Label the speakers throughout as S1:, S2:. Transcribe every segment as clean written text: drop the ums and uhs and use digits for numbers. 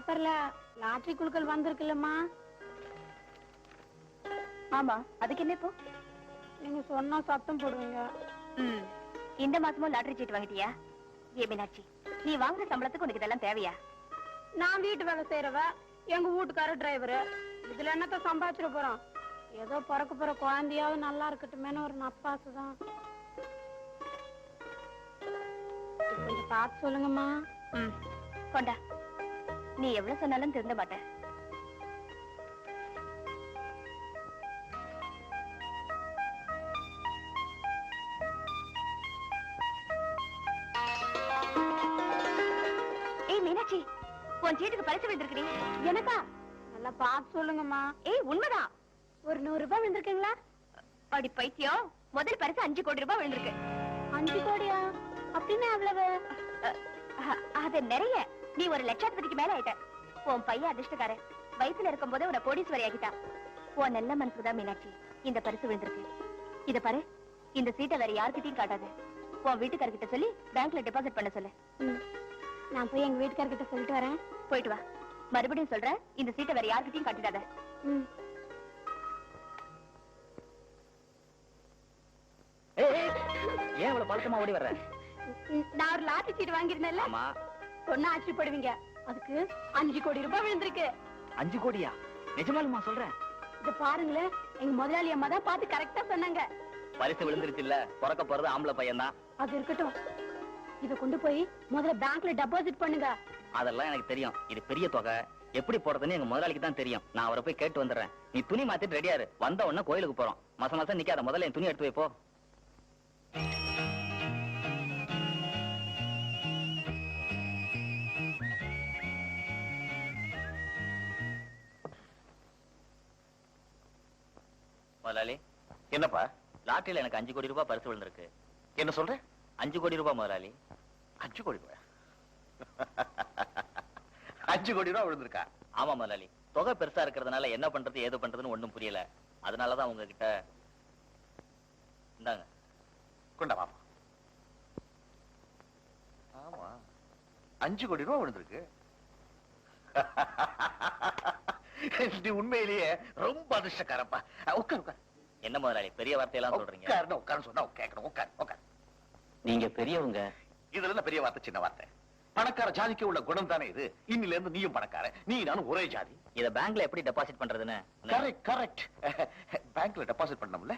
S1: பேப்பர்ல லாட்டரி குழுக்கள் வந்திருக்குல்லம்மா.
S2: ஆமா, அதுக்கு என்ன இப்போ?
S1: நீங்க சொன்னா சத்தம் போடுவீங்க.
S2: இந்த மாசமும் லாட்டரி சீட் வாங்கிட்டியா? ஏ மீனாட்சி, நீ வாங்குற சம்பளத்துக்கு உனக்கு இதெல்லாம் தேவையா?
S1: நான் வீட்டு வேலை செய்யறவ, எங்க வீட்டுக்கார டிரைவரு, இதுல என்னத்த சம்பாதிச்சிட போறோம்? ஏதோ பிறக்க போற குழந்தையாவது நல்லா இருக்கட்டுமேனு ஒரு நப்பாசுதான். கொஞ்சம் பார்த்து சொல்லுங்கம்மா.
S2: கொண்டா, நீ எவ்வளவு சொன்னாலும் திருந்த மாட்டேன். ஏய் மீனாட்சி, உன் சீட்டுக்கு பரிசு விழுந்திருக்கீ. எனக்கா?
S1: நல்லா பார்த்து சொல்லுங்கம்மா.
S2: ஏய் உண்மைதான்.
S1: ஒரு 100 ரூபாய் விழுந்திருக்கீங்களா?
S2: அடி பைத்தியம், முதல் பரிசு 5 கோடி ரூபாய் விழுந்திருக்கு.
S1: 5 கோடியா? அப்படின்னா எவ்வளவு?
S2: அது நிறைய. நீ ஒரு லட்சாதிபதிக்கு மேல ஆயிட்ட. உன் பையன் அதிர்ஷ்டக்காரன். வயசுல இருக்கும் போதே உன்னை கோடீஸ்வரி ஆகிட்டான். உன் நல்ல மனசுதான் மீனாட்சி இந்த பரிசு விழுந்திருக்கு. இத பாரு, இந்த சீட்டை வேற யாருக்கிட்டையும் காட்டாது. உன் வீட்டுக்காரர்கிட்ட சொல்லி பேங்க்ல டெபாசிட் பண்ண சொல்லு.
S1: நான் போய் எங்க வீட்டுக்காரர்கிட்ட சொல்லிட்டு வரேன்.
S2: போயிட்டு வா. மறுபடியும் சொல்றேன், இந்த சீட்டை வேற யாருக்கிட்டையும் காட்டிடாத.
S3: ஏன் இவ்வளவு பழக்கமா ஓடி வர்ற?
S1: நான் ஒரு லாட்டரி சீட் வாங்கிருந்தேன்ல, சொன்னா ஆச்சரியப்படுவீங்க. அதுக்கு 5 கோடி ரூபாய் விழுந்திருக்கு.
S3: 5 கோடியா? நிஜமாலுமா சொல்றேன்?
S1: இத பாருங்களேன், எங்க முதலாளி அம்மா தான் பார்த்து கரெக்டா சொன்னாங்க.
S3: பரிசு விழுந்துருச்சு இல்ல, பிறக்க போறது ஆம்பளை பையன் தான்.
S1: அது இருக்கட்டும், இத கொண்டு போய் முதல்ல பேங்க்ல டெபாசிட் பண்ணுங்க.
S3: அதெல்லாம் எனக்கு தெரியும். இது பெரிய தொகை, எப்படி போறதுன்னு எங்க முதலாளிக்கு தான் தெரியும். நான் அவரை போய் கேட்டு வந்துடுறேன். நீ துணி மாத்திட்டு ரெடியா இரு. வந்த உடனே கோயிலுக்கு போறோம். மாசம் நிக்காத, முதல்ல என் துணி எடுத்து வைப்போ. முதலாளி.
S4: என்னப்பா?
S3: லாட்டரியில எனக்கு 5 கோடி ரூபாய் பரிசு விழுந்திருக்கு.
S4: என்ன சொல்ற?
S3: 5 கோடி ரூபாய் முதலாளி.
S4: 5 கோடி ரூபாய்? 5 கோடி ரூபாய் விழுந்திருக்கா?
S3: ஆமா முதலாளி. தொகை பெருசா இருக்கிறதுனால என்ன பண்றது ஏது பண்றதுன்னு ஒண்ணும் புரியல. அதனாலதான் உங்ககிட்ட. இந்தாங்க.
S4: கொண்டா வாமா. ஆமா, 5 கோடி ரூபாய் விழுந்திருக்கு. நீ உண்மையிலேயே ரொம்ப அதிர்ஷ்டக்காரப்பா. உட்கார் உட்கார்.
S3: என்ன முதலாளி பெரிய வார்த்தையெல்லாம் சொல்றீங்க?
S4: உட்கார் சொன்னா கேட்கணும். உட்கார் உட்கார்.
S3: நீங்க பெரியவங்க.
S4: இதுல என்ன பெரிய வார்த்தை சின்ன வார்த்தை? பணக்கார ஜாதிக்கு உள்ள குணம் தானே இது. இன்னில இருந்து நீயும் பணக்கார, நீ நானும் ஒரே ஜாதி.
S3: இத பேங்க்ல எப்படி டெபாசிட் பண்றதுன்னு?
S4: கரெக்ட். பேங்க்ல டெபாசிட் பண்ணணும்ல.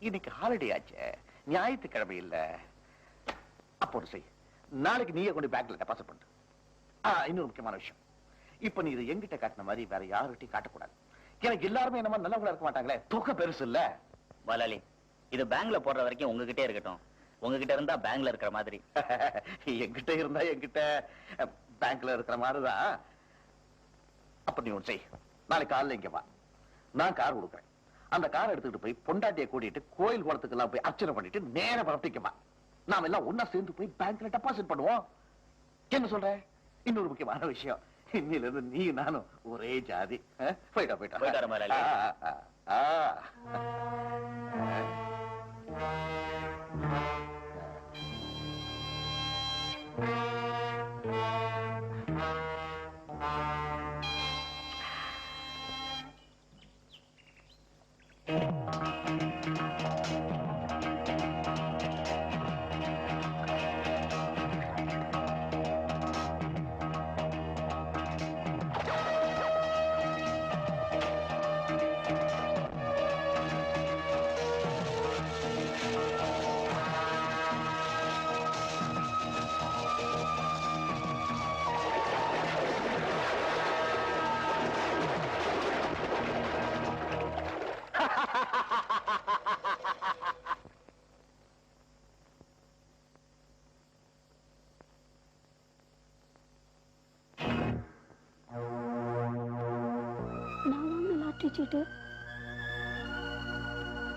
S4: இன்னைக்கு ஹாலிடே ஆச்சு, ஞாயிற்றுக்கிழமை இல்ல. அப்போ ஒரு செய், நாளைக்கு நீயே கொண்டு பேங்க்ல டெபாசிட் பண்ணு. இன்னொரு முக்கியமான விஷயம், இப்ப நீ இதை எங்கிட்ட காட்டின மாதிரி வேற யாருகிட்டையும் காட்டக்கூடாது. எனக்கு எல்லாருமே என்ன மாதிரி நல்லவங்களா இருக்க மாட்டாங்களே. தொகை பெருசு இல்ல
S3: முதலாளி. இது பேங்க்ல போடுற வரைக்கும் உங்ககிட்டே இருக்கட்டும். உங்ககிட்ட இருந்தா பேங்க்ல இருக்கிற மாதிரி.
S4: என்கிட்ட இருந்தா என்கிட்ட பேங்க்ல இருக்கிற மாதிரிதான். அப்ப நீ ஒன்று செய், நாளைக்கு காலைல இங்க வா, நான் கார் கொடுக்குறேன். அந்த காரை எடுத்துக்கிட்டு போய் பொண்டாட்டியை கூட்டிட்டு கோயில் குளத்துக்கு எல்லாம் போய் அர்ச்சனை பண்ணிட்டு நேர வரட்டிக்குமா. நாம எல்லாம் ஒன்னா சேர்ந்து போய் பேங்க்ல டெபாசிட் பண்ணுவோம். என்ன சொல்ற? இன்னொரு முக்கியமான விஷயம், இன்னில இருந்து நீ நானும் ஒரே ஜாதி. போயிட்டா
S3: போயிட்டாரு முதலாளி.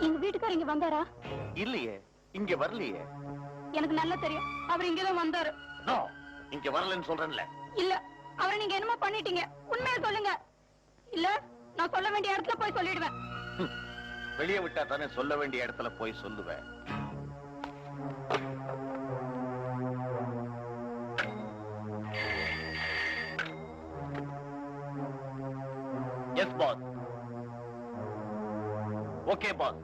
S1: எங்க வீட்டுக்காரர் இங்க வந்தாரா?
S4: இல்லையே, இங்க வரலையே.
S1: எனக்கு நல்லா தெரியும், அவர் இங்கதான் வந்தாரு.
S4: இங்க வரலன்னு சொல்றேன்ல.
S1: இல்ல, அவரை நீங்க என்னமோ பண்ணிட்டீங்க. உண்மையை சொல்லுங்க. இல்ல நான் சொல்ல வேண்டிய இடத்துல போய் சொல்லிடுவேன்.
S4: வெளியே விட்டா தானே சொல்ல வேண்டிய இடத்துல போய் சொல்லுவேன். Okay pass.